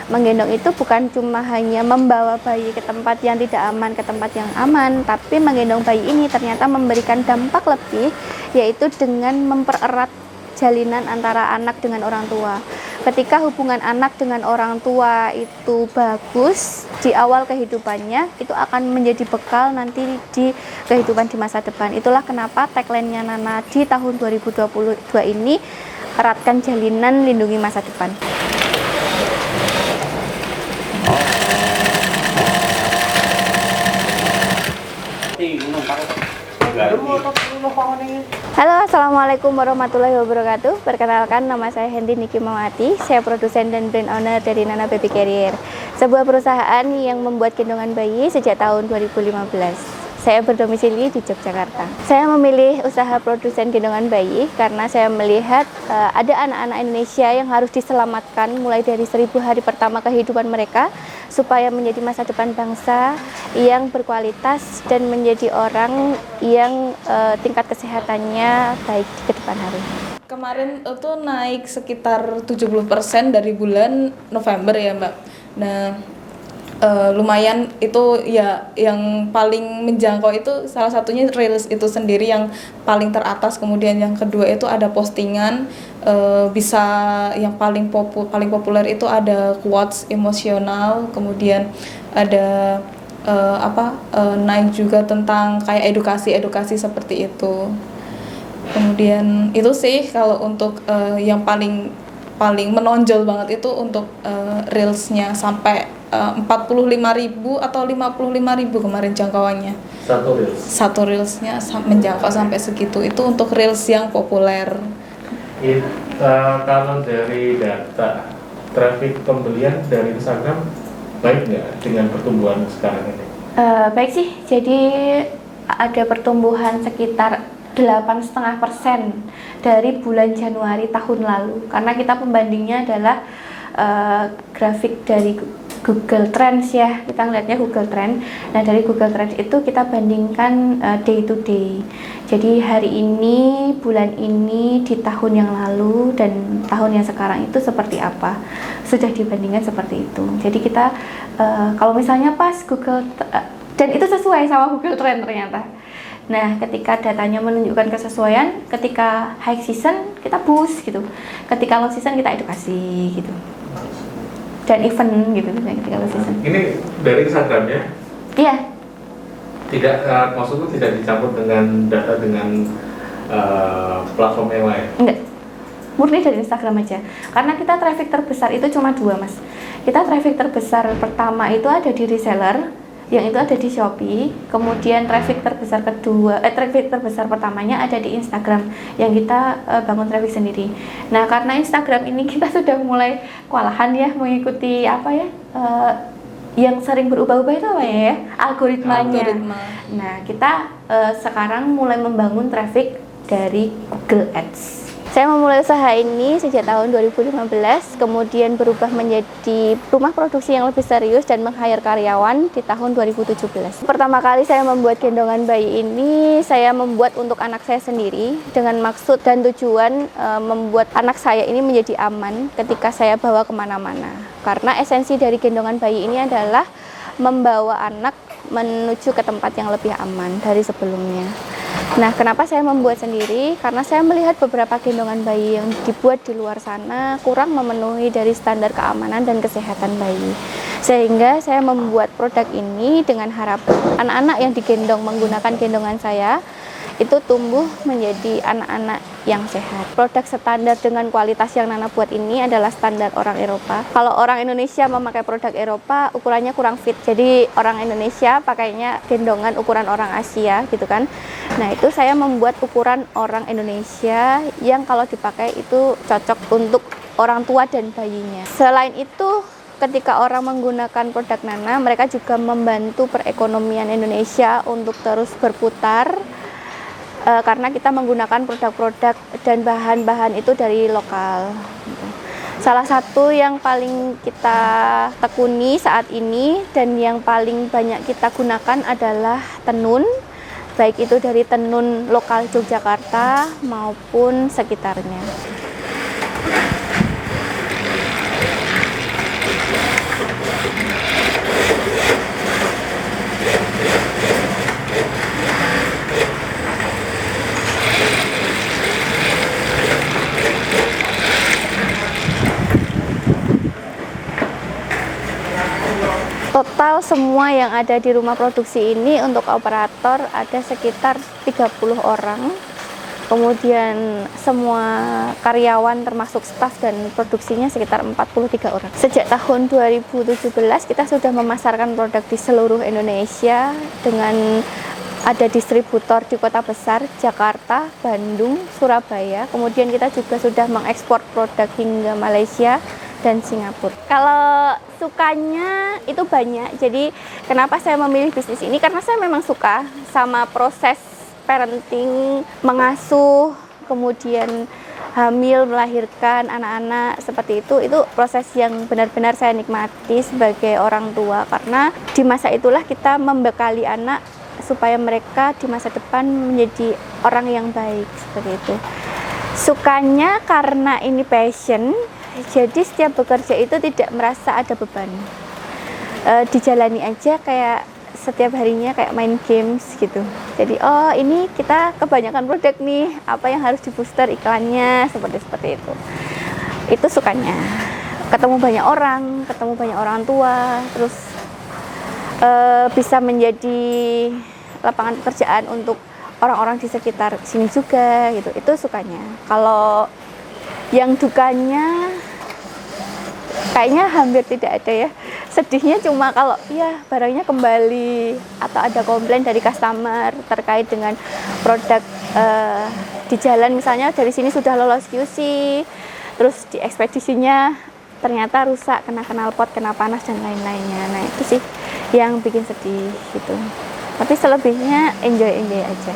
Menggendong itu bukan cuma hanya membawa bayi ke tempat yang tidak aman, ke tempat yang aman, tapi menggendong bayi ini ternyata memberikan dampak lebih, yaitu dengan mempererat jalinan antara anak dengan orang tua. Ketika hubungan anak dengan orang tua itu bagus di awal kehidupannya, itu akan menjadi bekal nanti di kehidupan di masa depan. Itulah kenapa tagline-nya Nana di tahun 2022 ini, eratkan jalinan, lindungi masa depan. Halo, assalamualaikum warahmatullahi wabarakatuh. Perkenalkan, nama saya Hendy Niki Mawati. Saya produsen dan brand owner dari Nana Baby Carrier, sebuah perusahaan yang membuat gendongan bayi sejak tahun 2015. Saya berdomisili di Yogyakarta. Saya memilih usaha produsen gendongan bayi karena saya melihat ada anak-anak Indonesia yang harus diselamatkan mulai dari 1000 hari pertama kehidupan mereka, supaya menjadi masa depan bangsa yang berkualitas dan menjadi orang yang tingkat kesehatannya baik ke depan hari. Kemarin itu naik sekitar 70% dari bulan November ya Mbak. Nah, lumayan itu ya, yang paling menjangkau itu salah satunya Reels itu sendiri yang paling teratas. Kemudian yang kedua itu ada postingan, bisa yang paling populer itu ada quotes emosional. Kemudian ada naik juga tentang kayak edukasi seperti itu. Kemudian itu sih kalau untuk yang paling menonjol banget itu untuk Reelsnya sampai 45.000 atau 55.000 kemarin jangkauannya. Satu Reelsnya menjangkau sampai segitu. Itu untuk Reels yang populer. Kalau dari data traffic pembelian dari Instagram baik nggak dengan pertumbuhan sekarang ini? Baik sih, jadi ada pertumbuhan sekitar 8,5% dari bulan Januari tahun lalu. Karena kita pembandingnya adalah grafik dari Google Trends ya, kita ngeliatnya Google Trend. Nah, dari Google Trends itu kita bandingkan day to day. Jadi hari ini, bulan ini, di tahun yang lalu dan tahun yang sekarang itu seperti apa, sudah dibandingkan seperti itu. Jadi kita kalau misalnya pas Google dan itu sesuai sama Google Trend ternyata. Nah, ketika datanya menunjukkan kesesuaian, ketika high season kita boost gitu, ketika low season kita edukasi gitu, dan event gitu ketika low season. Ini dari Instagramnya? Iya. Tidak, maksudnya tidak dicampur dengan data dengan platform yang lain? Enggak, murni dari Instagram aja. Karena kita traffic terbesar itu cuma 2 mas. Kita traffic terbesar pertama itu ada di reseller, yang itu ada di Shopee. Kemudian traffic terbesar pertamanya ada di Instagram, yang kita bangun traffic sendiri. Nah, karena Instagram ini kita sudah mulai kewalahan ya mengikuti yang sering berubah-ubah itu apa ya, algoritmanya. Nah, kita sekarang mulai membangun traffic dari Google Ads. Saya memulai usaha ini sejak tahun 2015, kemudian berubah menjadi rumah produksi yang lebih serius dan meng-hire karyawan di tahun 2017. Pertama kali saya membuat gendongan bayi ini, saya membuat untuk anak saya sendiri dengan maksud dan tujuan membuat anak saya ini menjadi aman ketika saya bawa kemana-mana. Karena esensi dari gendongan bayi ini adalah membawa anak menuju ke tempat yang lebih aman dari sebelumnya. Nah, kenapa saya membuat sendiri? Karena saya melihat beberapa gendongan bayi yang dibuat di luar sana kurang memenuhi dari standar keamanan dan kesehatan bayi. Sehingga saya membuat produk ini dengan harapan anak-anak yang digendong menggunakan gendongan saya itu tumbuh menjadi anak-anak yang sehat. Produk standar dengan kualitas yang Nana buat ini adalah standar orang Eropa. Kalau orang Indonesia memakai produk Eropa, ukurannya kurang fit. Jadi orang Indonesia pakainya gendongan ukuran orang Asia gitu kan. Nah, itu saya membuat ukuran orang Indonesia yang kalau dipakai itu cocok untuk orang tua dan bayinya. Selain itu, ketika orang menggunakan produk Nana, mereka juga membantu perekonomian Indonesia untuk terus berputar. Karena kita menggunakan produk-produk dan bahan-bahan itu dari lokal. Salah satu yang paling kita tekuni saat ini dan yang paling banyak kita gunakan adalah tenun, baik itu dari tenun lokal Yogyakarta maupun sekitarnya. Total semua yang ada di rumah produksi ini untuk operator ada sekitar 30 orang. Kemudian semua karyawan termasuk staf dan produksinya sekitar 43 orang. Sejak tahun 2017 kita sudah memasarkan produk di seluruh Indonesia dengan ada distributor di kota besar, Jakarta, Bandung, Surabaya. Kemudian kita juga sudah mengekspor produk hingga Malaysia dan Singapura. Kalau sukanya itu banyak. Jadi kenapa saya memilih bisnis ini? Karena saya memang suka sama proses parenting, mengasuh, kemudian hamil, melahirkan anak-anak seperti itu proses yang benar-benar saya nikmati sebagai orang tua, karena di masa itulah kita membekali anak supaya mereka di masa depan menjadi orang yang baik, seperti itu. Sukanya karena ini passion, jadi setiap bekerja itu tidak merasa ada beban. Dijalani aja kayak setiap harinya kayak main games gitu. Jadi oh ini kita kebanyakan produk nih, apa yang harus di booster iklannya, seperti itu. Itu sukanya. Ketemu banyak orang tua, terus bisa menjadi lapangan pekerjaan untuk orang-orang di sekitar sini juga gitu. Itu sukanya. Kalau yang dukanya kayaknya hampir tidak ada ya. Sedihnya cuma kalau ya barangnya kembali atau ada komplain dari customer terkait dengan produk di jalan, misalnya dari sini sudah lolos QC, terus di ekspedisinya ternyata rusak, kena knalpot, kena panas dan lain-lainnya. Nah itu sih yang bikin sedih gitu. Tapi selebihnya enjoy aja.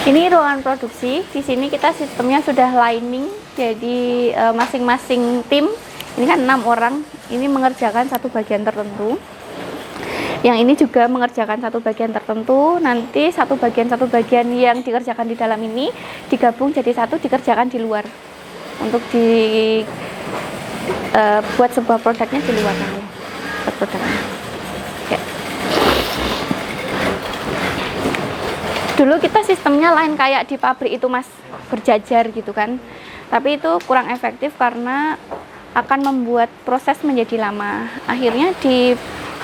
Ini ruangan produksi. Di sini kita sistemnya sudah lining. Jadi masing-masing tim, ini kan 6 orang, ini mengerjakan satu bagian tertentu. Yang ini juga mengerjakan satu bagian tertentu. Nanti satu bagian yang dikerjakan di dalam ini digabung jadi satu, dikerjakan di luar. Untuk buat sebuah produknya di luar nanti. Produknya. Ya. Dulu kita sistemnya lain kayak di pabrik itu Mas, berjajar gitu kan. Tapi itu kurang efektif karena akan membuat proses menjadi lama. Akhirnya di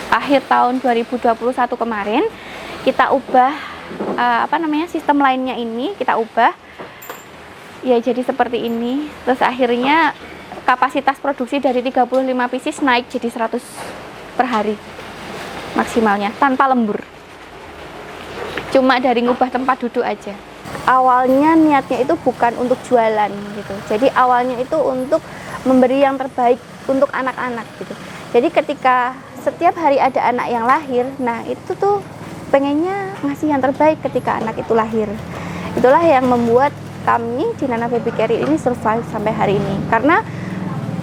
akhir tahun 2021 kemarin kita ubah sistem lainnya ini kita ubah ya jadi seperti ini. Terus akhirnya kapasitas produksi dari 35 pieces naik jadi 100 per hari maksimalnya tanpa lembur. Cuma dari ngubah tempat duduk aja. Awalnya niatnya itu bukan untuk jualan gitu. Jadi awalnya itu untuk memberi yang terbaik untuk anak-anak gitu. Jadi ketika setiap hari ada anak yang lahir, nah itu tuh pengennya ngasih yang terbaik ketika anak itu lahir. Itulah yang membuat kami di Nana Baby Carrier ini survive sampai hari ini. Karena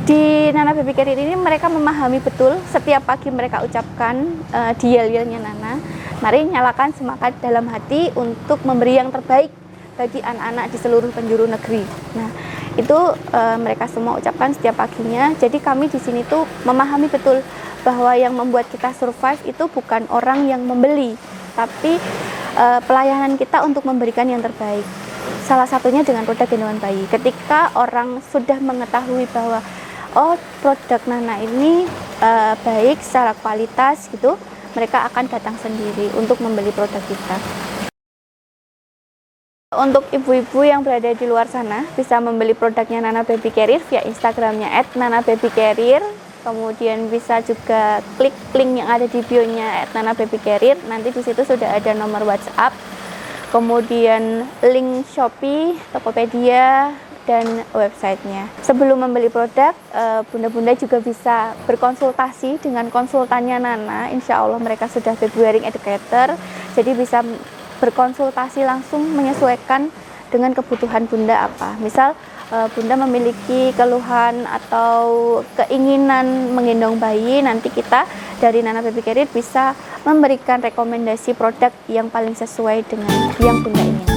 di Nana Baby Carrier ini mereka memahami betul setiap pagi mereka ucapkan di yel-yelnya Nana, mari nyalakan semangat dalam hati untuk memberi yang terbaik bagi anak-anak di seluruh penjuru negeri. Nah, itu mereka semua ucapkan setiap paginya. Jadi kami di sini tuh memahami betul bahwa yang membuat kita survive itu bukan orang yang membeli, tapi pelayanan kita untuk memberikan yang terbaik. Salah satunya dengan produk gendongan bayi. Ketika orang sudah mengetahui bahwa oh produk Nana ini baik secara kualitas gitu, mereka akan datang sendiri untuk membeli produk kita. Untuk ibu-ibu yang berada di luar sana bisa membeli produknya Nana Baby Carrier via Instagramnya @nanababycarrier. Kemudian bisa juga klik link yang ada di bio-nya @nanababycarrier. Nanti di situ sudah ada nomor WhatsApp. Kemudian link Shopee, Tokopedia, dan websitenya. Sebelum membeli produk, bunda-bunda juga bisa berkonsultasi dengan konsultannya Nana. Insya Allah mereka sudah baby wearing educator, jadi bisa berkonsultasi langsung menyesuaikan dengan kebutuhan bunda apa. Misal bunda memiliki keluhan atau keinginan menggendong bayi, nanti kita dari Nana Baby Carrier bisa memberikan rekomendasi produk yang paling sesuai dengan yang bunda inginkan.